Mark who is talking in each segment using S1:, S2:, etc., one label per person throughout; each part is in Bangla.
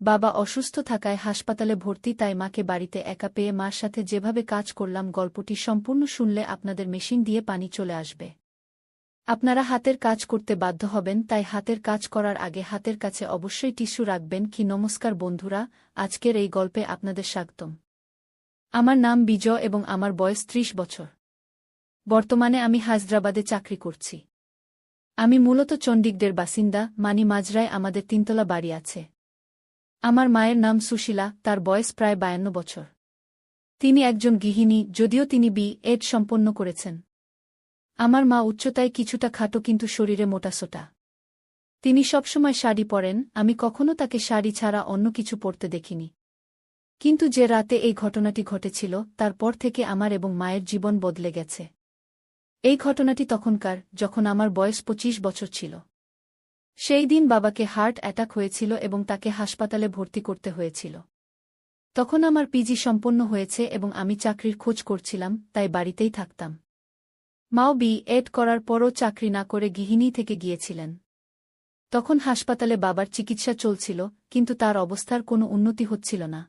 S1: বাবা অসুস্থ থাকায় হাসপাতালে ভর্তি, তাই মাকে বাড়িতে একা পেয়ে মার সাথে যেভাবে কাজ করলাম, গল্পটি সম্পূর্ণ শুনলে আপনাদের মেশিন দিয়ে পানি চলে আসবে। আপনারা হাতের কাজ করতে বাধ্য হবেন, তাই হাতের কাজ করার আগে হাতের কাছে অবশ্যই টিস্যু রাখবেন। নমস্কার বন্ধুরা, আজকের এই গল্পে আপনাদের স্বাগতম। আমার নাম বিজয় এবং আমার বয়স ৩০ বছর। বর্তমানে আমি হায়দ্রাবাদে চাকরি করছি। আমি মূলত চণ্ডীগড়ের বাসিন্দা। মাজরায় আমাদের ৩তলা বাড়ি আছে। আমার মায়ের নাম সুশীলা, তার বয়স প্রায় ৫২ বছর। তিনি একজন গৃহিণী, যদিও তিনি বি.এড সম্পন্ন করেছেন। আমার মা উচ্চতায় কিছুটা খাটো কিন্তু শরীরে মোটাসোটা। তিনি সবসময় শাড়ি পরেন, আমি কখনো তাকে শাড়ি ছাড়া অন্য কিছু পরতে দেখিনি। কিন্তু যে রাতে এই ঘটনাটি ঘটেছিল, তারপর থেকে আমার এবং মায়ের জীবন বদলে গেছে। এই ঘটনাটি তখনকার, যখন আমার বয়স ২৫ বছর ছিল। সেই দিন বাবাকে হার্ট অ্যাটাক হয়েছিল এবং তাকে হাসপাতালে ভর্তি করতে হয়েছিল। তখন আমার পিজি সম্পন্ন হয়েছে এবং আমি চাকরির খোঁজ করছিলাম, তাই বাড়িতেই থাকতাম। মাও বি.এড করার পরও চাকরি না করে গৃহিণী থেকে গিয়েছিলেন। তখন হাসপাতালে বাবার চিকিৎসা চলছিল, কিন্তু তার অবস্থার কোনো উন্নতি হচ্ছিল না।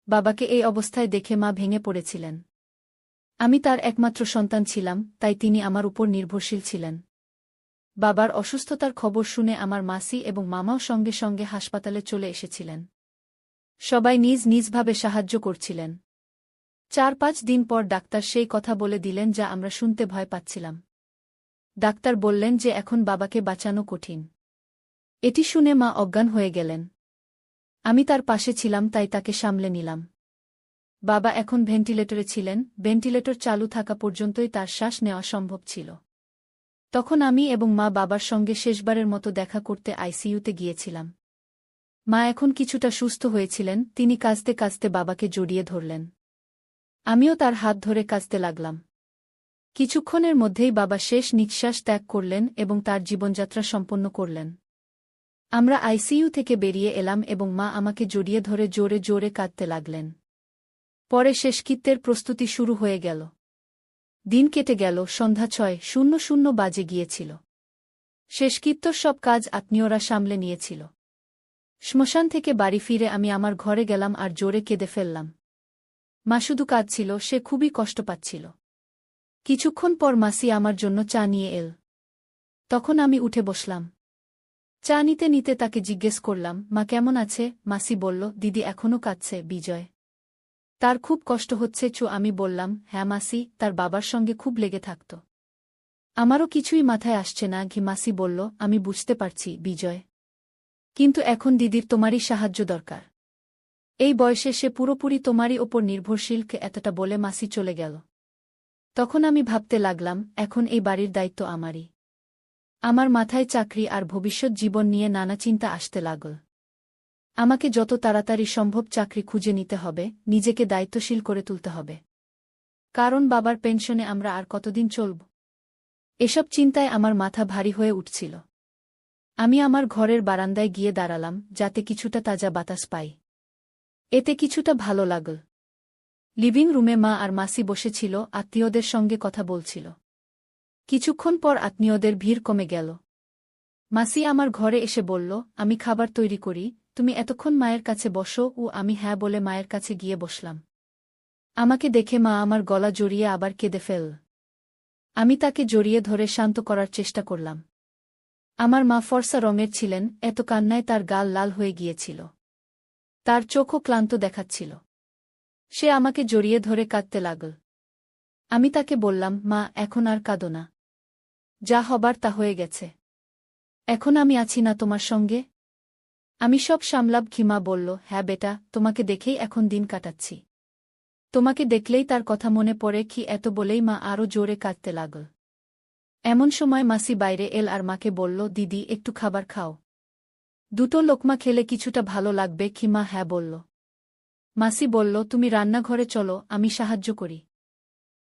S1: বাবাকে এই অবস্থায় দেখে মা ভেঙে পড়েছিলেন। আমি তার একমাত্র সন্তান ছিলাম, তাই তিনি আমার উপর নির্ভরশীল ছিলেন। বাবার অসুস্থতার খবর শুনে আমার মাসি এবং মামাও সঙ্গে সঙ্গে হাসপাতালে চলে এসেছিলেন। সবাই নিজ নিজভাবে সাহায্য করছিলেন। ৪-৫ দিন পর ডাক্তার সেই কথা বলে দিলেন যা আমরা শুনতে ভয় পাচ্ছিলাম। ডাক্তার বললেন যে এখন বাবাকে বাঁচানো কঠিন। এটি শুনে মা অজ্ঞান হয়ে গেলেন। আমি তার পাশে ছিলাম, তাই তাকে সামলে নিলাম। বাবা এখন ভেন্টিলেটরে ছিলেন। ভেন্টিলেটর চালু থাকা পর্যন্তই তার শ্বাস নেওয়া সম্ভব ছিল। তখন আমি এবং মা বাবার সঙ্গে শেষবারের মতো দেখা করতে আইসিইউতে গিয়েছিলাম। মা এখন কিছুটা সুস্থ হয়েছিলেন। তিনি কাঁদতে কাঁদতে বাবাকে জড়িয়ে ধরলেন। আমিও তার হাত ধরে কাঁদতে লাগলাম। কিছুক্ষণের মধ্যেই বাবা শেষ নিঃশ্বাস ত্যাগ করলেন এবং তার জীবনযাত্রা সম্পন্ন করলেন। আমরা আইসিইউ থেকে বেরিয়ে এলাম এবং মা আমাকে জড়িয়ে ধরে জোরে জোরে কাঁদতে লাগলেন। পরে শেষকৃত্যের প্রস্তুতি শুরু হয়ে গেল। দিন কেটে গেল, সন্ধ্যা ৬:০০ বাজে গিয়েছিল। শেষকৃত্যর সব কাজ আত্মীয়রা সামলে নিয়েছিল। শ্মশান থেকে বাড়ি ফিরে আমি আমার ঘরে গেলাম আর জোরে কেঁদে ফেললাম। মা শুধু কাঁদছিল, সে খুবই কষ্ট পাচ্ছিল। কিছুক্ষণ পর মাসি আমার জন্য চা নিয়ে এল। তখন আমি উঠে বসলাম। চা নিতে নিতে তাকে জিজ্ঞেস করলাম, মা কেমন আছে? মাসি বলল, দিদি এখনও কাঁদছে বিজয়। তার খুব কষ্ট হচ্ছে। আমি বললাম, হ্যাঁ মাসি, তার বাবার সঙ্গে খুব লেগে থাকত। আমারও কিছুই মাথায় আসছে না। মাসি বলল, আমি বুঝতে পারছি বিজয়, কিন্তু এখন দিদির তোমারই সাহায্য দরকার। এই বয়সে সে পুরোপুরি তোমারই ওপর নির্ভরশীল। এতটা বলে মাসি চলে গেল। তখন আমি ভাবতে লাগলাম, এখন এই বাড়ির দায়িত্ব আমারই। আমার মাথায় চাকরি আর ভবিষ্যৎ জীবন নিয়ে নানা চিন্তা আসতে লাগল। আমাকে যত তাড়াতাড়ি সম্ভব চাকরি খুঁজে নিতে হবে, নিজেকে দায়িত্বশীল করে তুলতে হবে। কারণ বাবার পেনশনে আমরা আর কতদিন চলব? এসব চিন্তায় আমার মাথা ভারী হয়ে উঠছিল। আমি আমার ঘরের বারান্দায় গিয়ে দাঁড়ালাম, যাতে কিছুটা তাজা বাতাস পাই। এতে কিছুটা ভালো লাগল। লিভিং রুমে মা আর মাসি বসেছিল, আত্মীয়দের সঙ্গে কথা বলছিল। কিছুক্ষণ পর আত্মীয়দের ভিড় কমে গেল। মাসি আমার ঘরে এসে বলল, আমি খাবার তৈরি করি, তুমি এতক্ষণ মায়ের কাছে বসো। আমি হ্যাঁ বলে মায়ের কাছে গিয়ে বসলাম। আমাকে দেখে মা আমার গলা জড়িয়ে আবার কেঁদে ফেলল। আমি তাকে জড়িয়ে ধরে শান্ত করার চেষ্টা করলাম। আমার মা ফর্সা রঙের ছিলেন, এত কান্নায় তার গাল লাল হয়ে গিয়েছিল। তার চোখও ক্লান্ত দেখাচ্ছিল। সে আমাকে জড়িয়ে ধরে কাঁদতে লাগল। আমি তাকে বললাম, মা এখন আর কাঁদো না। যা হবার তা হয়ে গেছে। এখন আমি আছি না তোমার সঙ্গে? আমি সব সামলাব। মা বলল, হ্যাঁ বেটা, তোমাকে দেখেই এখন দিন কাটাচ্ছি। তোমাকে দেখলেই তার কথা মনে পড়ে। এত বলেই মা আরও জোরে কাঁদতে লাগল। এমন সময় মাসি বাইরে এল আর মাকে বলল, দিদি একটু খাবার খাও। দুটো লোকমা খেলে কিছুটা ভালো লাগবে। মা হ্যাঁ বলল। মাসি বলল, তুমি রান্নাঘরে চলো, আমি সাহায্য করি।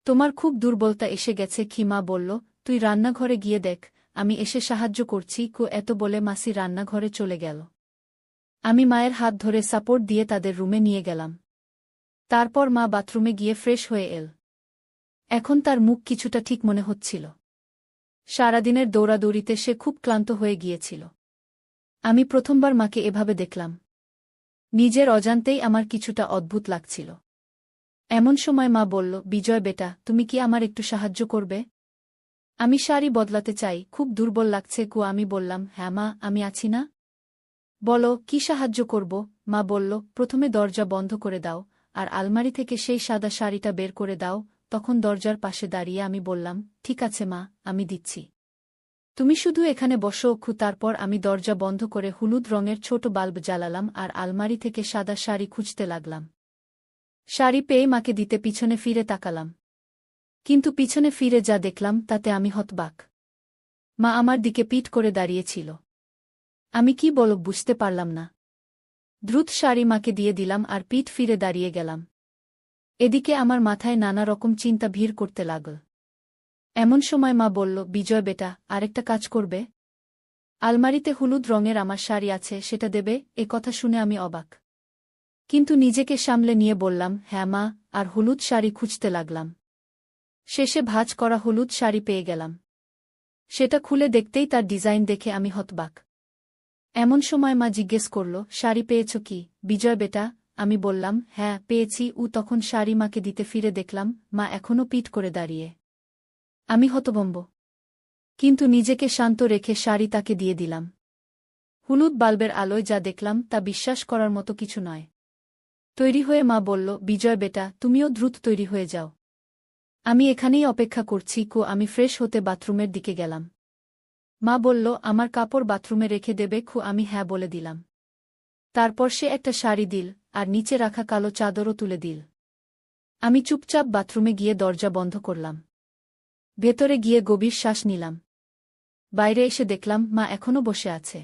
S1: তোমার খুব দুর্বলতা এসে গেছে। মা বলল, তুই রান্নাঘরে গিয়ে দেখ, আমি এসে সাহায্য করছি। এত বলে মাসি রান্নাঘরে চলে গেল। আমি মায়ের হাত ধরে সাপোর্ট দিয়ে তাদের রুমে নিয়ে গেলাম। তারপর মা বাথরুমে গিয়ে ফ্রেশ হয়ে এল। এখন তার মুখ কিছুটা ঠিক মনে হচ্ছিল। সারাদিনের দৌড়াদৌড়িতে সে খুব ক্লান্ত হয়ে গিয়েছিল। আমি প্রথমবার মাকে এভাবে দেখলাম। নিজের অজান্তেই আমার কিছুটা অদ্ভুত লাগছিল। এমন সময় মা বলল, বিজয় বেটা, তুমি কি আমার একটু সাহায্য করবে? আমি শাড়ি বদলাতে চাই, খুব দুর্বল লাগছে। আমি বললাম, হ্যাঁ মা, আমি আছি না। বলো, কি সাহায্য করব? মা বলল, প্রথমে দরজা বন্ধ করে দাও, আর আলমারি থেকে সেই সাদা শাড়িটা বের করে দাও। তখন দরজার পাশে দাঁড়িয়ে আমি বললাম, ঠিক আছে মা, আমি দিচ্ছি। তুমি শুধু এখানে বসো। তারপর আমি দরজা বন্ধ করে হলুদ রঙের ছোট বাল্ব জ্বালালাম আর আলমারি থেকে সাদা শাড়ি খুঁজতে লাগলাম। শাড়ি পেয়ে মাকে দিতে পিছনে ফিরে তাকালাম। কিন্তু পিছনে ফিরে যা দেখলাম তাতে আমি হতবাক। মা আমার দিকে পিঠ করে দাঁড়িয়েছিল। আমি কি বলব বুঝতে পারলাম না। দ্রুত শাড়ি মাকে দিয়ে দিলাম আর পিঠ ফিরে দাঁড়িয়ে গেলাম। এদিকে আমার মাথায় নানা রকম চিন্তা ভিড় করতে লাগল। এমন সময় মা বলল, বিজয় বেটা, আরেকটা কাজ করবে? আলমারিতে হলুদ রঙের আমার শাড়ি আছে, সেটা দেবে? এ কথা শুনে আমি অবাক। কিন্তু নিজেকে সামলে নিয়ে বললাম, হ্যাঁ মা, আর হলুদ শাড়ি খুঁজতে লাগলাম। শেষে ভাঁজ করা হলুদ শাড়ি পেয়ে গেলাম। সেটা খুলে দেখতেই তার ডিজাইন দেখে আমি হতবাক। এমন সময় মা জিজ্ঞেস করল, শাড়ি পেয়েছ কি বিজয় বেটা? আমি বললাম, হ্যাঁ পেয়েছি। তখন শাড়ি মাকে দিতে ফিরে দেখলাম মা এখনও পিঠ করে দাঁড়িয়ে। আমি হতভম্ব, কিন্তু নিজেকে শান্ত রেখে শাড়ি তাকে দিয়ে দিলাম। হলুদ বাল্বের আলোয় যা দেখলাম তা বিশ্বাস করার মতো কিছু নয়। তৈরি হয়ে মা বলল, বিজয় বেটা, তুমিও দ্রুত তৈরি হয়ে যাও। আমি এখানেই অপেক্ষা করছি। আমি ফ্রেশ হতে বাথরুমের দিকে গেলাম। মা বলল, আমার কাপড় বাথরুমে রেখে দেবে? আমি হ্যাঁ বলে দিলাম। তারপর সে একটা শাড়ি দিল, আর নিচে রাখা কালো চাদরও তুলে দিল। আমি চুপচাপ বাথরুমে গিয়ে দরজা বন্ধ করলাম। ভেতরে গিয়ে গভীর শ্বাস নিলাম। বাইরে এসে দেখলাম মা এখনও বসে আছে।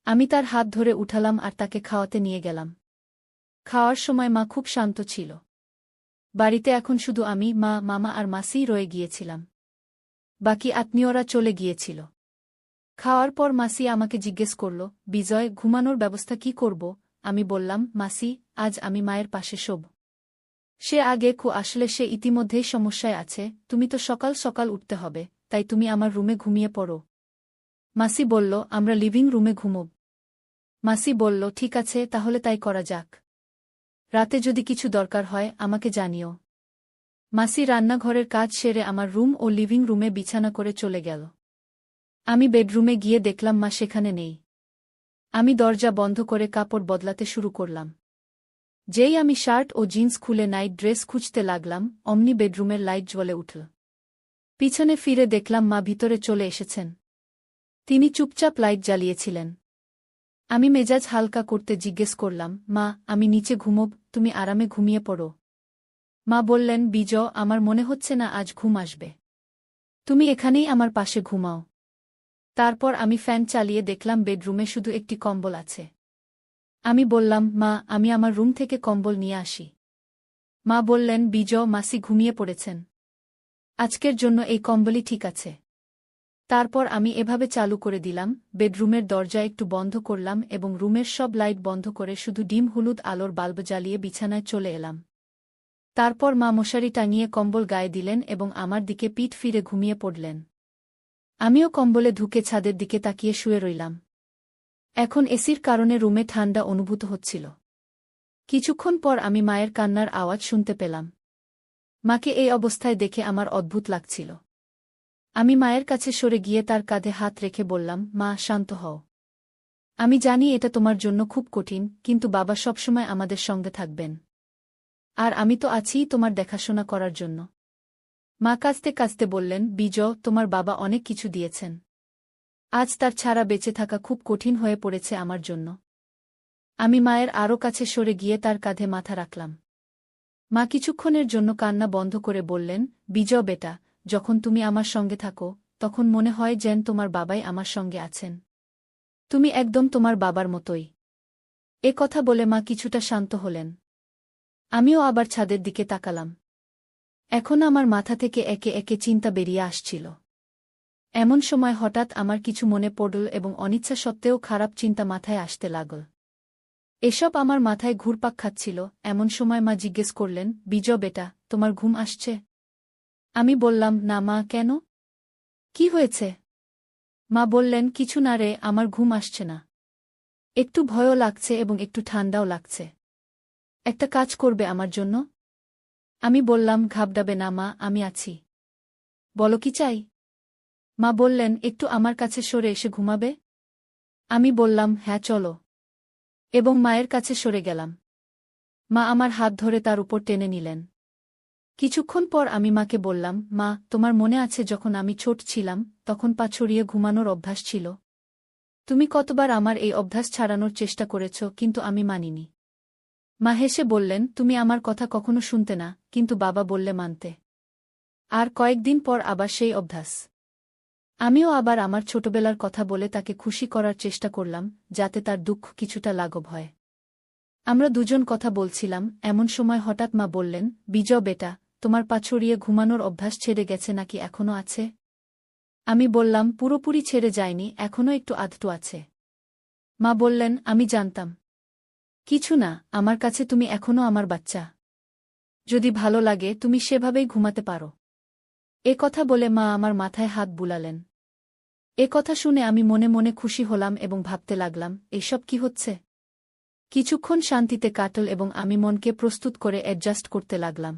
S1: আমি তার হাত ধরে উঠালাম আর তাকে খাওয়াতে নিয়ে গেলাম। খাওয়ার সময় মা খুব শান্ত ছিল। বাড়িতে এখন শুধু আমি, মা, মামা আর মাসিই রয়ে গিয়েছিলাম। বাকি আত্মীয়রা চলে গিয়েছিল। খাওয়ার পর মাসি আমাকে জিজ্ঞেস করল, বিজয়, ঘুমানোর ব্যবস্থা কি করব? আমি বললাম, মাসি, আজ আমি মায়ের পাশে শোব। সে আগে আসলে সে ইতিমধ্যেই সমস্যায় আছে। তুমি তো সকাল সকাল উঠতে হবে, তাই তুমি আমার রুমে ঘুমিয়ে পড়ো। মাসি বলল, আমরা লিভিং রুমে ঘুমোব। মাসি বলল, ঠিক আছে, তাহলে তাই করা যাক। রাতে যদি কিছু দরকার হয় আমাকে জানিও। মাসি রান্নাঘরের কাজ সেরে আমার রুম ও লিভিং রুমে বিছানা করে চলে গেল। আমি বেডরুমে গিয়ে দেখলাম মা সেখানে নেই। আমি দরজা বন্ধ করে কাপড় বদলাতে শুরু করলাম। যেই আমি শার্ট ও জিন্স খুলে নাইট ড্রেস খুঁজতে লাগলাম, অমনি বেডরুমের লাইট জ্বলে উঠল। পিছনে ফিরে দেখলাম মা ভিতরে চলে এসেছেন। তিনি চুপচাপ লাইট জ্বালিয়েছিলেন। আমি মেজাজ হালকা করতে জিজ্ঞেস করলাম, মা, আমি নিচে ঘুমোব, তুমি আরামে ঘুমিয়ে পড়ো। মা বললেন, বিজয়, আমার মনে হচ্ছে না আজ ঘুম আসবে। তুমি এখানেই আমার পাশে ঘুমাও। তারপর আমি ফ্যান চালিয়ে দেখলাম বেডরুমে শুধু একটি কম্বল আছে। আমি বললাম, মা, আমি আমার রুম থেকে কম্বল নিয়ে আসি। মা বললেন, বিজয়, মাসি ঘুমিয়ে পড়েছেন। আজকের জন্য এই কম্বলই ঠিক আছে। তারপর আমি এভাবে চালু করে দিলাম, বেডরুমের দরজা একটু বন্ধ করলাম এবং রুমের সব লাইট বন্ধ করে শুধু ডিম হলুদ আলোর বাল্ব জ্বালিয়ে বিছানায় চলে এলাম। তারপর মা মশারি টাঙিয়ে কম্বল গায়ে দিলেন এবং আমার দিকে পিঠ ফিরে ঘুমিয়ে পড়লেন। আমিও কম্বলে ঢুকে ছাদের দিকে তাকিয়ে শুয়ে রইলাম। এখন এসির কারণে রুমে ঠান্ডা অনুভূত হচ্ছিল। কিছুক্ষণ পর আমি মায়ের কান্নার আওয়াজ শুনতে পেলাম। মাকে এই অবস্থায় দেখে আমার অদ্ভুত লাগছিল। আমি মায়ের কাছে সরে গিয়ে তার কাঁধে হাত রেখে বললাম, মা, শান্ত হও। আমি জানি এটা তোমার জন্য খুব কঠিন, কিন্তু বাবা সবসময় আমাদের সঙ্গে থাকবেন। আর আমি তো আছিই তোমার দেখাশোনা করার জন্য। মা কাঁদতে কাঁদতে বললেন, বিজয়, তোমার বাবা অনেক কিছু দিয়েছেন। আজ তার ছাড়া বেঁচে থাকা খুব কঠিন হয়ে পড়েছে আমার জন্য। আমি মায়ের আরও কাছে সরে গিয়ে তার কাঁধে মাথা রাখলাম। মা কিছুক্ষণের জন্য কান্না বন্ধ করে বললেন, বিজয় বেটা, যখন তুমি আমার সঙ্গে থাকো তখন মনে হয় যেন তোমার বাবাই আমার সঙ্গে আছেন। তুমি একদম তোমার বাবার মতোই। এ কথা বলে মা কিছুটা শান্ত হলেন। আমিও আবার ছাদের দিকে তাকালাম। এখন আমার মাথা থেকে একে একে চিন্তা বেরিয়ে আসছিল। এমন সময় হঠাৎ আমার কিছু মনে পড়ল এবং অনিচ্ছা সত্ত্বেও খারাপ চিন্তা মাথায় আসতে লাগল। এসব আমার মাথায় ঘুরপাক খাচ্ছিল। এমন সময় মা জিজ্ঞেস করলেন, বিজয় বেটা, তোমার ঘুম আসছে? আমি বললাম, না মা, কেন? কি হয়েছে? মা বললেন, কিছু না রে, আমার ঘুম আসছে না। একটু ভয়ও লাগছে এবং একটু ঠান্ডাও লাগছে। একটা কাজ করবে আমার জন্য? আমি বললাম, ঘাবড়াবে না মা, আমি আছি। বলো কি চাই? মা বললেন, একটু আমার কাছে সরে এসে ঘুমাবে? আমি বললাম, হ্যাঁ চলো। এবং মায়ের কাছে সরে গেলাম। মা আমার হাত ধরে তার উপর টেনে নিলেন। কিছুক্ষণ পর আমি মাকে বললাম, মা, তোমার মনে আছে যখন আমি ছোট ছিলাম তখন পা ছড়িয়ে ঘুমানোর অভ্যাস ছিল? তুমি কতবার আমার এই অভ্যাস ছাড়ানোর চেষ্টা করেছ, কিন্তু আমি মানিনি। মা হেসে বললেন, তুমি আমার কথা কখনো শুনতে না, কিন্তু বাবা বললে মানতে। আর কয়েকদিন পর আবার সেই অভ্যাস। আমিও আবার আমার ছোটবেলার কথা বলে তাকে খুশি করার চেষ্টা করলাম, যাতে তার দুঃখ কিছুটা লাঘব হয়। আমরা দুজন কথা বলছিলাম, এমন সময় হঠাৎ মা বললেন, বিজয় বেটা, তোমার পা ছড়িয়ে ঘুমানোর অভ্যাস ছেড়ে গেছে নাকি এখনো আছে? আমি বললাম, পুরোপুরি ছেড়ে যায়নি, এখনো একটু আধটু আছে। মা বললেন, আমি জানতাম। কিছু না, আমার কাছে তুমি এখনো আমার বাচ্চা। যদি ভালো লাগে তুমি সেভাবেই ঘুমাতে পারো। এ কথা বলে মা আমার মাথায় হাত বুলালেন। এ কথা শুনে আমি মনে মনে খুশি হলাম এবং ভাবতে লাগলাম, এসব কি হচ্ছে? কিছুক্ষণ শান্তিতে কাটল এবং আমি মনকে প্রস্তুত করে অ্যাডজাস্ট করতে লাগলাম।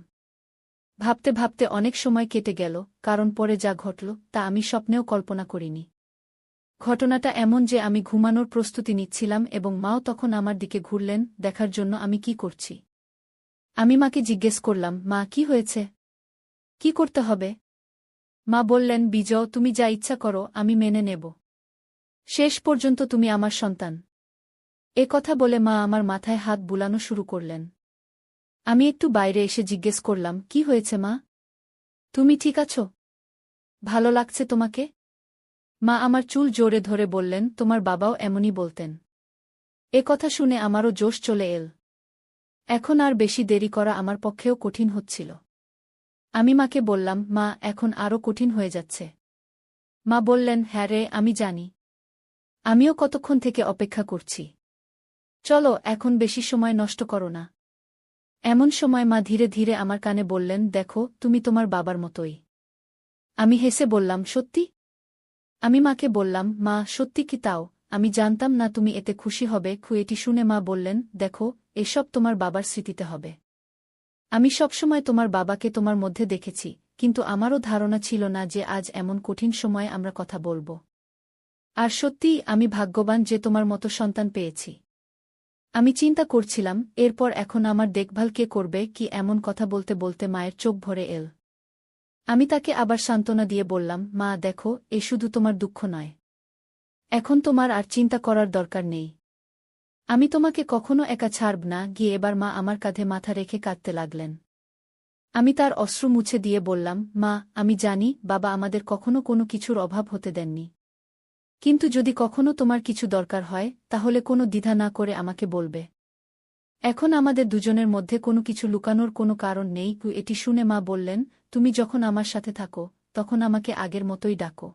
S1: ভাবতে ভাবতে অনেক সময় কেটে গেল, কারণ পরে যা ঘটল তা আমি স্বপ্নেও কল্পনা করিনি। ঘটনাটা এমন যে আমি ঘুমানোর প্রস্তুতি নিচ্ছিলাম এবং মাও তখন আমার দিকে ঘুরলেন দেখার জন্য আমি কি করছি। আমি মাকে জিজ্ঞেস করলাম, মা, কি হয়েছে? কি করতে হবে? মা বললেন, বিজয়, তুমি যা ইচ্ছা করো আমি মেনে নেব। শেষ পর্যন্ত তুমি আমার সন্তান। এ কথা বলে মা আমার মাথায় হাত বুলানো শুরু করলেন। আমি একটু বাইরে এসে জিজ্ঞেস করলাম, কি হয়েছে মা? তুমি ঠিক আছো? ভালো লাগছে তোমাকে? মা আমার চুল জোরে ধরে বললেন, তোমার বাবাও এমনই বলতেন। এ কথা শুনে আমারও জোশ চলে এল। এখন আর বেশি দেরি করা আমার পক্ষেও কঠিন হচ্ছিল। আমি মাকে বললাম, মা, এখন আরও কঠিন হয়ে যাচ্ছে। মা বললেন, হ্যাঁ রে, আমি জানি। আমিও কতক্ষণ থেকে অপেক্ষা করছি। চলো, এখন বেশি সময় নষ্ট করো না। এমন সময় মা ধীরে ধীরে আমার কানে বললেন, দেখো, তুমি তোমার বাবার মতোই। আমি হেসে বললাম, সত্যি? আমি মাকে বললাম, মা, সত্যি কি তাও? আমি জানতাম না তুমি এতে খুশি হবে। এটি শুনে মা বললেন, দেখো, এসব তোমার বাবার স্মৃতিতে হবে। আমি সবসময় তোমার বাবাকে তোমার মধ্যে দেখেছি, কিন্তু আমারও ধারণা ছিল না যে আজ এমন কঠিন সময়ে আমরা কথা বলব। আর সত্যিই আমি ভাগ্যবান যে তোমার মতো সন্তান পেয়েছি। আমি চিন্তা করছিলাম, এরপর এখন আমার দেখভাল কে করবে কি, এমন কথা বলতে বলতে মায়ের চোখ ভরে এল। আমি তাকে আবার সান্ত্বনা দিয়ে বললাম, মা, দেখো, এ শুধু তোমার দুঃখ নয়। এখন তোমার আর চিন্তা করার দরকার নেই। আমি তোমাকে কখনো একা ছাড়ব না। গিয়ে এবার মা আমার কাঁধে মাথা রেখে কাঁদতে লাগলেন। আমি তার অশ্রু মুছে দিয়ে বললাম, মা, আমি জানি বাবা আমাদের কখনো কোনো কিছুর অভাব হতে দেননি। কিন্তু যদি কখনো তোমার কিছু দরকার হয় তাহলে কোনো দ্বিধা না করে আমাকে বলবে। এখন আমাদের দুজনের মধ্যে কোনো কিছু লুকানোর কোনো কারণ নেই। এটি শুনে মা বললেন, তুমি যখন আমার সাথে থাকো তখন আমাকে আগের মতোই ডাকো।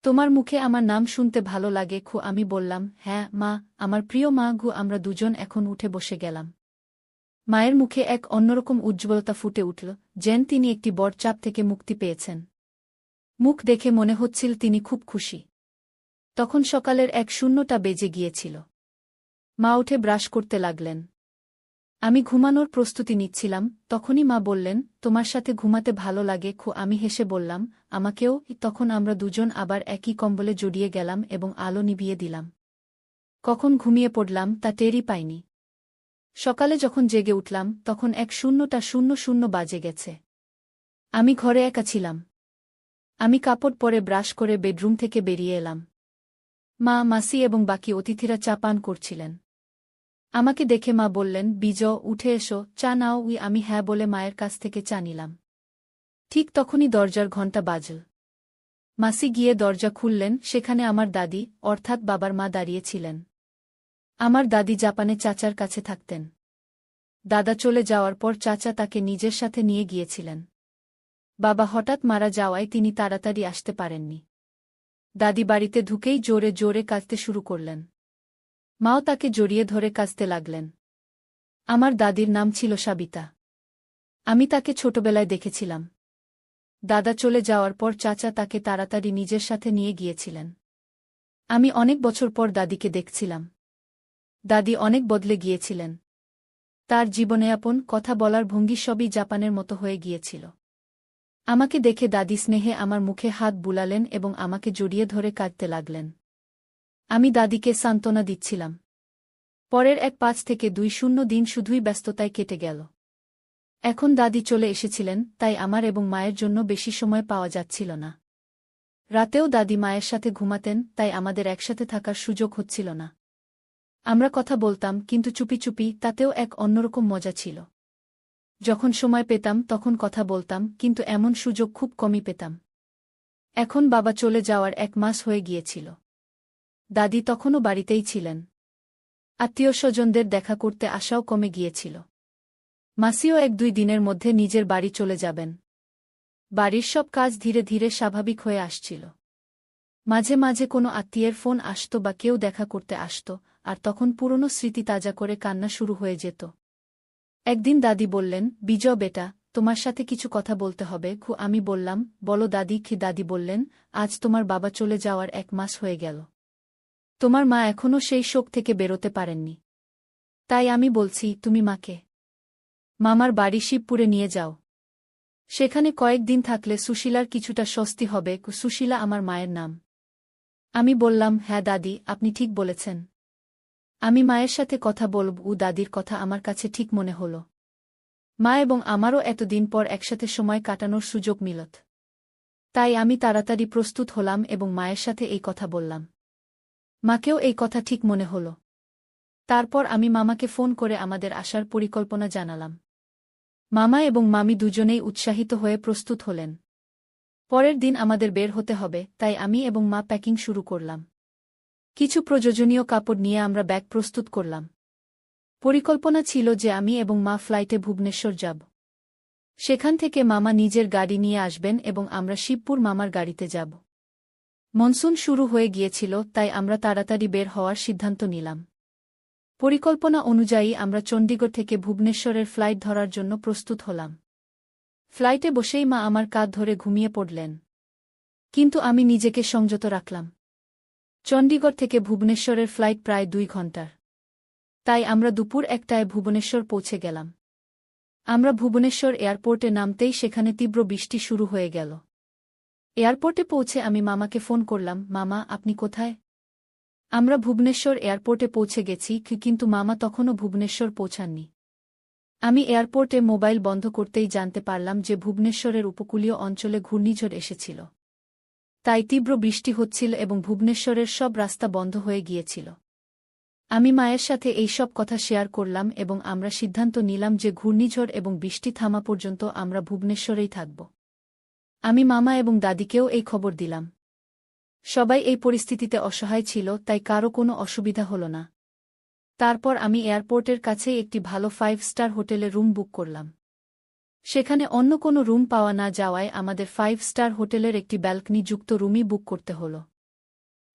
S1: তোমার মুখে আমার নাম শুনতে ভালো লাগে। আমি বললাম, হ্যাঁ মা, আমার প্রিয় মা। আমরা দুজন এখন উঠে বসে গেলাম। মায়ের মুখে এক অন্যরকম উজ্জ্বলতা ফুটে উঠল, যেন তিনি একটি বড় চাপ থেকে মুক্তি পেয়েছেন। মুখ দেখে মনে হচ্ছিল তিনি খুব খুশি। তখন সকালের 1:00টা বেজে গিয়েছিল। মা উঠে ব্রাশ করতে লাগলেন। আমি ঘুমানোর প্রস্তুতি নিচ্ছিলাম, তখনই মা বললেন, তোমার সাথে ঘুমাতে ভালো লাগে? আমি হেসে বললাম, আমাকেও। তখন আমরা দুজন আবার একই কম্বলে জড়িয়ে গেলাম এবং আলো নিভিয়ে দিলাম। কখন ঘুমিয়ে পড়লাম তা টেরই পাইনি। সকালে যখন জেগে উঠলাম তখন 1:00টা বাজে গেছে। আমি ঘরে একা ছিলাম। আমি কাপড় পরে ব্রাশ করে বেডরুম থেকে বেরিয়ে এলাম। মা, মাসি এবং বাকি অতিথিরা চা পান করছিলেন। আমাকে দেখে মা বললেন, বিজয়, উঠে এসো, চা নাও। আমি হ্যাঁ বলে মায়ের কাছ থেকে চা নিলাম। ঠিক তখনই দরজার ঘণ্টা বাজল। মাসি গিয়ে দরজা খুললেন। সেখানে আমার দাদি, অর্থাৎ বাবার মা, দাঁড়িয়েছিলেন। আমার দাদি জাপানে চাচার কাছে থাকতেন। দাদা চলে যাওয়ার পর চাচা তাকে নিজের সাথে নিয়ে গিয়েছিলেন। বাবা হঠাৎ মারা যাওয়ায় তিনি তাড়াতাড়ি আসতে পারেননি। দাদি বাড়িতে ঢুকেই জোরে জোরে কাঁদতে শুরু করলেন। মাও তাকে জড়িয়ে ধরে কাঁদতে লাগলেন। আমার দাদির নাম ছিল সাবিতা। আমি তাকে ছোটবেলায় দেখেছিলাম। দাদা চলে যাওয়ার পর চাচা তাকে তাড়াতাড়ি নিজের সাথে নিয়ে গিয়েছিলেন। আমি অনেক বছর পর দাদিকে দেখছিলাম। দাদি অনেক বদলে গিয়েছিলেন। তার জীবনযাপন, কথা বলার ভঙ্গি সবই জাপানের মতো হয়ে গিয়েছিল। আমাকে দেখে দাদি স্নেহে আমার মুখে হাত বুলালেন এবং আমাকে জড়িয়ে ধরে কাঁদতে লাগলেন। আমি দাদিকে সান্ত্বনা দিচ্ছিলাম। পরের 1-5 থেকে 2-0 দিন শুধুই ব্যস্ততায় কেটে গেল। এখন দাদি চলে এসেছিলেন, তাই আমার এবং মায়ের জন্য বেশি সময় পাওয়া যাচ্ছিল না। রাতেও দাদি মায়ের সাথে ঘুমাতেন, তাই আমাদের একসাথে থাকার সুযোগ হচ্ছিল না। আমরা কথা বলতাম, কিন্তু চুপি চুপি, তাতেও এক অন্যরকম মজা ছিল। যখন সময় পেতাম তখন কথা বলতাম, কিন্তু এমন সুযোগ খুব কমই পেতাম। এখন বাবা চলে যাওয়ার 1 মাস হয়ে গিয়েছিল। দাদি তখনও বাড়িতেই ছিলেন। আত্মীয়স্বজনদের দেখা করতে আসাও কমে গিয়েছিল। মাসিও 1-2 দিনের মধ্যে নিজের বাড়ি চলে যাবেন। বাড়ির সব কাজ ধীরে ধীরে স্বাভাবিক হয়ে আসছিল। মাঝে মাঝে কোনো আত্মীয়ের ফোন আসত বা কেউ দেখা করতে আসত, আর তখন পুরনো স্মৃতি তাজা করে কান্না শুরু হয়ে যেত। একদিন দাদি বললেন, বিজয় বেটা, তোমার সাথে কিছু কথা বলতে হবে। আমি বললাম, বলো দাদি। দাদি বললেন, আজ তোমার বাবা চলে যাওয়ার 1 মাস হয়ে গেল। তোমার মা এখনও সেই শোক থেকে বেরোতে পারেননি। তাই আমি বলছি, তুমি মাকে মামার বাড়ি শিবপুরে নিয়ে যাও। সেখানে কয়েকদিন থাকলে সুশীলার কিছুটা স্বস্তি হবে। সুশীলা আমার মায়ের নাম। আমি বললাম, হ্যাঁ দাদি, আপনি ঠিক বলেছেন। আমি মায়ের সাথে কথা বলব। দাদির কথা আমার কাছে ঠিক মনে হল। মা এবং আমারও এতদিন পর একসাথে সময় কাটানোর সুযোগ মিলত। তাই আমি তাড়াতাড়ি প্রস্তুত হলাম এবং মায়ের সাথে এই কথা বললাম। মাকেও এই কথা ঠিক মনে হল। তারপর আমি মামাকে ফোন করে আমাদের আসার পরিকল্পনা জানালাম। মামা এবং মামি দুজনেই উৎসাহিত হয়ে প্রস্তুত হলেন। পরের দিন আমাদের বের হতে হবে, তাই আমি এবং মা প্যাকিং শুরু করলাম। কিছু প্রয়োজনীয় কাপড় নিয়ে আমরা ব্যাগ প্রস্তুত করলাম। পরিকল্পনা ছিল যে আমি এবং মা ফ্লাইটে ভুবনেশ্বর যাব। সেখান থেকে মামা নিজের গাড়ি নিয়ে আসবেন এবং আমরা শিবপুর মামার গাড়িতে যাব। মনসুন শুরু হয়ে গিয়েছিল, তাই আমরা তাড়াতাড়ি বের হওয়ার সিদ্ধান্ত নিলাম। পরিকল্পনা অনুযায়ী আমরা চণ্ডীগড় থেকে ভুবনেশ্বরের ফ্লাইট ধরার জন্য প্রস্তুত হলাম। ফ্লাইটে বসেই মা আমার কাঁধ ধরে ঘুমিয়ে পড়লেন। কিন্তু আমি নিজেকে সংযত রাখলাম। চণ্ডীগড় থেকে ভুবনেশ্বরের ফ্লাইট প্রায় 2 ঘণ্টার। তাই আমরা দুপুর 1টায় ভুবনেশ্বর পৌঁছে গেলাম। আমরা ভুবনেশ্বর এয়ারপোর্টে নামতেই সেখানে তীব্র বৃষ্টি শুরু হয়ে গেল। এয়ারপোর্টে পৌঁছে আমি মামাকে ফোন করলাম, মামা, আপনি কোথায়? আমরা ভুবনেশ্বর এয়ারপোর্টে পৌঁছে গেছি, কিন্তু মামা তখনও ভুবনেশ্বর পৌঁছাননি। আমি এয়ারপোর্টে মোবাইল বন্ধ করতেই জানতে পারলাম যে ভুবনেশ্বরের উপকূলীয় অঞ্চলে ঘূর্ণিঝড় এসেছিল। তাই তীব্র বৃষ্টি হচ্ছিল এবং ভুবনেশ্বরের সব রাস্তা বন্ধ হয়ে গিয়েছিল। আমি মায়ের সাথে এই সব কথা শেয়ার করলাম এবং আমরা সিদ্ধান্ত নিলাম যে ঘূর্ণিঝড় এবং বৃষ্টি থামা পর্যন্ত আমরা ভুবনেশ্বরেই থাকব। আমি মামা এবং দাদিকেও এই খবর দিলাম। সবাই এই পরিস্থিতিতে অসহায় ছিল, তাই কারও কোনো অসুবিধা হল না। তারপর আমি এয়ারপোর্টের কাছেই একটি ভালো 5 স্টার হোটেলে রুম বুক করলাম। সেখানে অন্য কোনো রুম পাওয়া না যাওয়ায় আমাদের 5 স্টার হোটেলের একটি ব্যালকনি যুক্ত রুমই বুক করতে হল।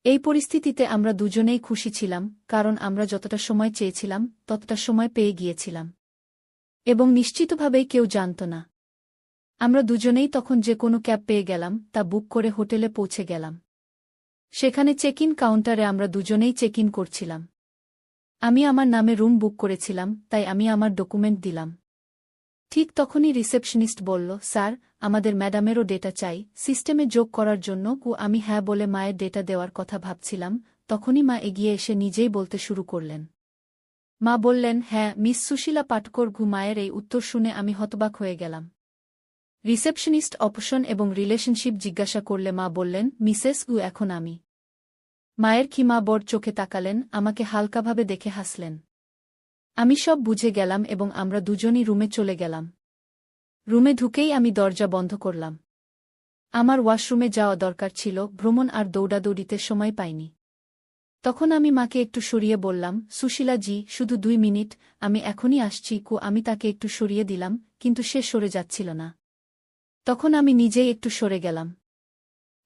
S1: এই পরিস্থিতিতে আমরা দুজনেই খুশি ছিলাম, কারণ আমরা যতটা সময় চেয়েছিলাম ততটা সময় পেয়ে গিয়েছিলাম। এবং নিশ্চিতভাবেই কেউ জানত না। আমরা দুজনেই তখন যে কোনো ক্যাব পেয়ে গেলাম, তা বুক করে হোটেলে পৌঁছে গেলাম। সেখানে চেক ইন কাউন্টারে আমরা দুজনেই চেক ইন করছিলাম। আমি আমার নামে রুম বুক করেছিলাম, তাই আমি আমার ডকুমেন্ট দিলাম। ঠিক তখনই রিসেপশনিস্ট বলল, স্যার, আমাদের ম্যাডামেরও ডেটা চাই সিস্টেমে যোগ করার জন্য। আমি হ্যাঁ বলে মায়ের ডেটা দেওয়ার কথা ভাবছিলাম, তখনই মা এগিয়ে এসে নিজেই বলতে শুরু করলেন। মা বললেন, হ্যাঁ, মিস সুশীলা পাটকর। মায়ের এই উত্তর শুনে আমি হতবাক হয়ে গেলাম। রিসেপশনিস্ট অপশন এবং রিলেশনশিপ জিজ্ঞাসা করলে মা বললেন, মিসেস এখন আমি। মায়ের কি মা বড় চোখে তাকালেন, আমাকে হালকাভাবে দেখে হাসলেন। আমি সব বুঝে গেলাম এবং আমরা দুজনই রুমে চলে গেলাম। রুমে ঢুকেই আমি দরজা বন্ধ করলাম। আমার ওয়াশরুমে যাওয়া দরকার ছিল, ভ্রমণ আর দৌড়াদৌড়িতে সময় পাইনি। তখন আমি মাকে একটু সরিয়ে বললাম, সুশীলা জি, শুধু 2 মিনিট, আমি এখনই আসছি। আমি তাকে একটু সরিয়ে দিলাম, কিন্তু সে সরে যাচ্ছিল না। তখন আমি নিজেই একটু সরে গেলাম।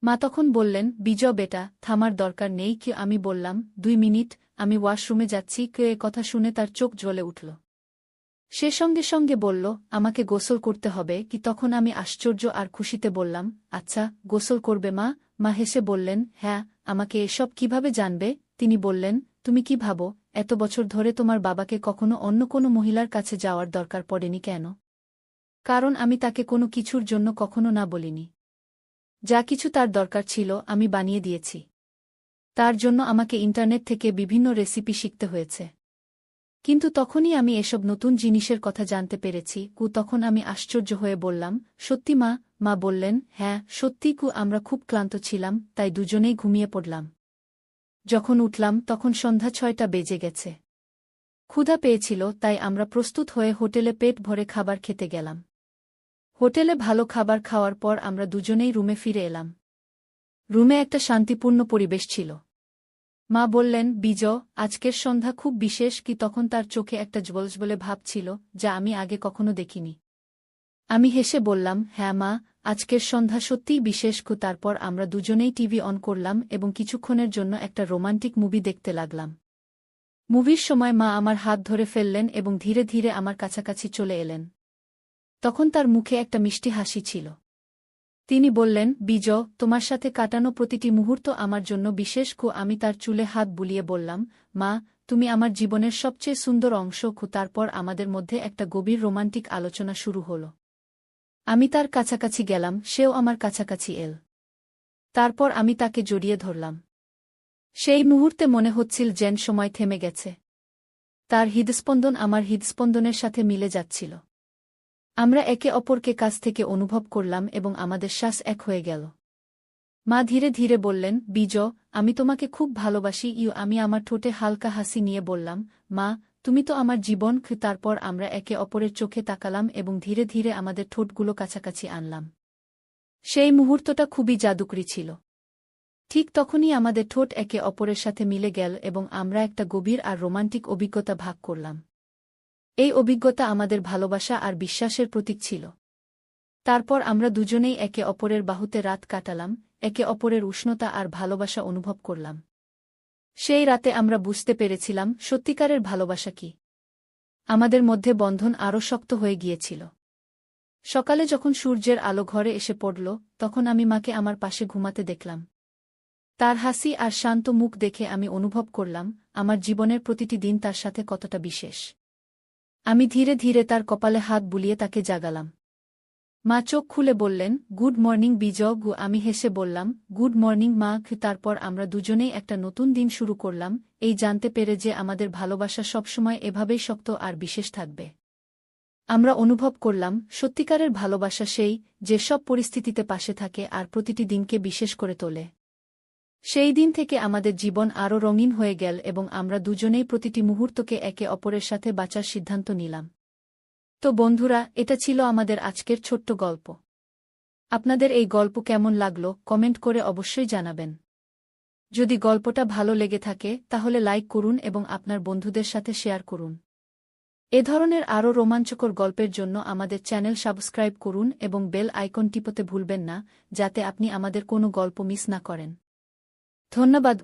S1: মা তখন বললেন, বিজয় বেটা, থামার দরকার নেই। আমি বললাম, 2 মিনিট, আমি ওয়াশরুমে যাচ্ছি। এ কথা শুনে তার চোখ জ্বলে উঠল। সে সঙ্গে সঙ্গে বলল, আমাকে গোসল করতে হবে কি? তখন আমি আশ্চর্য আর খুশিতে বললাম, আচ্ছা, গোসল করবে মা? মা হেসে বললেন, হ্যাঁ। আমাকে এসব কিভাবে জানবে? তিনি বললেন, তুমি কি ভাবো এত বছর ধরে তোমার বাবাকে কখনো অন্য কোনো মহিলার কাছে যাওয়ার দরকার পড়েনি কেন? কারণ আমি তাকে কোনো কিছুর জন্য কখনো না বলিনি। যা কিছু তার দরকার ছিল আমি বানিয়ে দিয়েছি। তার জন্য আমাকে ইন্টারনেট থেকে বিভিন্ন রেসিপি শিখতে হয়েছে। কিন্তু তখনই আমি এসব নতুন জিনিসের কথা জানতে পেরেছি। তখন আমি আশ্চর্য হয়ে বললাম, সত্যি মা? মা বললেন, হ্যাঁ সত্যি আমরা খুব ক্লান্ত ছিলাম, তাই দুজনেই ঘুমিয়ে পড়লাম। যখন উঠলাম তখন সন্ধ্যা 6টা বেজে গেছে। ক্ষুধা পেয়েছিল, তাই আমরা প্রস্তুত হয়ে হোটেলে পেট ভরে খাবার খেতে গেলাম। হোটেলে ভালো খাবার খাওয়ার পর আমরা দুজনেই রুমে ফিরে এলাম। রুমে একটা শান্তিপূর্ণ পরিবেশ ছিল। মা বললেন, বিজয়, আজকের সন্ধ্যা খুব বিশেষ। তখন তার চোখে একটা জ্বলজ্বলে ভাব ছিল, যা আমি আগে কখনো দেখিনি। আমি হেসে বললাম, হ্যাঁ মা, আজকের সন্ধ্যা সত্যিই বিশেষ। তারপর আমরা দুজনেই টিভি অন করলাম এবং কিছুক্ষণের জন্য একটা রোমান্টিক মুভি দেখতে লাগলাম। মুভির সময় মা আমার হাত ধরে ফেললেন এবং ধীরে ধীরে আমার কাছাকাছি চলে এলেন। তখন তার মুখে একটা মিষ্টি হাসি ছিল। তিনি বললেন, বিজয়, তোমার সাথে কাটানো প্রতিটি মুহূর্ত আমার জন্য বিশেষ। আমি তার চুলে হাত বুলিয়ে বললাম, মা, তুমি আমার জীবনের সবচেয়ে সুন্দর অংশ। তারপর আমাদের মধ্যে একটা গভীর রোমান্টিক আলোচনা শুরু হল। আমি তার কাছাকাছি গেলাম, সেও আমার কাছাকাছি এল। তারপর আমি তাকে জড়িয়ে ধরলাম। সেই মুহূর্তে মনে হচ্ছিল যেন সময় থেমে গেছে। তার হৃদস্পন্দন আমার হৃদস্পন্দনের সাথে মিলে যাচ্ছিল। আমরা একে অপরকে কাছ থেকে অনুভব করলাম এবং আমাদের শ্বাস এক হয়ে গেল। মা ধীরে ধীরে বললেন, বিজয়, আমি তোমাকে খুব ভালোবাসি। আমি আমার ঠোঁটে হালকা হাসি নিয়ে বললাম, মা, তুমি তো আমার জীবন। তারপর আমরা একে অপরের চোখে তাকালাম এবং ধীরে ধীরে আমাদের ঠোঁটগুলো কাছাকাছি আনলাম। সেই মুহূর্তটা খুবই জাদুকরী ছিল। ঠিক তখনই আমাদের ঠোঁট একে অপরের সাথে মিলে গেল এবং আমরা একটা গভীর আর রোমান্টিক অভিজ্ঞতা ভাগ করলাম। এই অভিজ্ঞতা আমাদের ভালোবাসা আর বিশ্বাসের প্রতীক ছিল। তারপর আমরা দুজনেই একে অপরের বাহুতে রাত কাটালাম, একে অপরের উষ্ণতা আর ভালোবাসা অনুভব করলাম। সেই রাতে আমরা বুঝতে পেরেছিলাম সত্যিকারের ভালোবাসা কি। আমাদের মধ্যে বন্ধন আরও শক্ত হয়ে গিয়েছিল। সকালে যখন সূর্যের আলো ঘরে এসে পড়ল, তখন আমি মাকে আমার পাশে ঘুমাতে দেখলাম। তার হাসি আর শান্ত মুখ দেখে আমি অনুভব করলাম আমার জীবনের প্রতিটি দিন তার সাথে কতটা বিশেষ। আমি ধীরে ধীরে তার কপালে হাত বুলিয়ে তাকে জাগালাম। মা চোখ খুলে বললেন, গুড মর্নিং বিজয়। আমি হেসে বললাম, গুড মর্নিং মা। তারপর আমরা দুজনেই একটা নতুন দিন শুরু করলাম, এই জানতে পেরে যে আমাদের ভালোবাসা সবসময় এভাবেই শক্ত আর বিশেষ থাকবে। আমরা অনুভব করলাম সত্যিকারের ভালোবাসা সেই, যে সব পরিস্থিতিতে পাশে থাকে আর প্রতিটি দিনকে বিশেষ করে তোলে। সেই দিন থেকে আমাদের জীবন আরও রঙিন হয়ে গেল এবং আমরা দুজনেই প্রতিটি মুহূর্তকে একে অপরের সাথে বাঁচার সিদ্ধান্ত নিলাম। তো বন্ধুরা, এটা ছিল আমাদের আজকের ছোট্ট গল্প। আপনাদের এই গল্প কেমন লাগলো কমেন্ট করে অবশ্যই জানাবেন। যদি গল্পটা ভালো লেগে থাকে তাহলে লাইক করুন এবং আপনার বন্ধুদের সাথে শেয়ার করুন। এ ধরনের আরও রোমাঞ্চকর গল্পের জন্য আমাদের চ্যানেল সাবস্ক্রাইব করুন এবং বেল আইকন টিপতে ভুলবেন না, যাতে আপনি আমাদের কোনো গল্প মিস না করেন। ধন্যবাদ।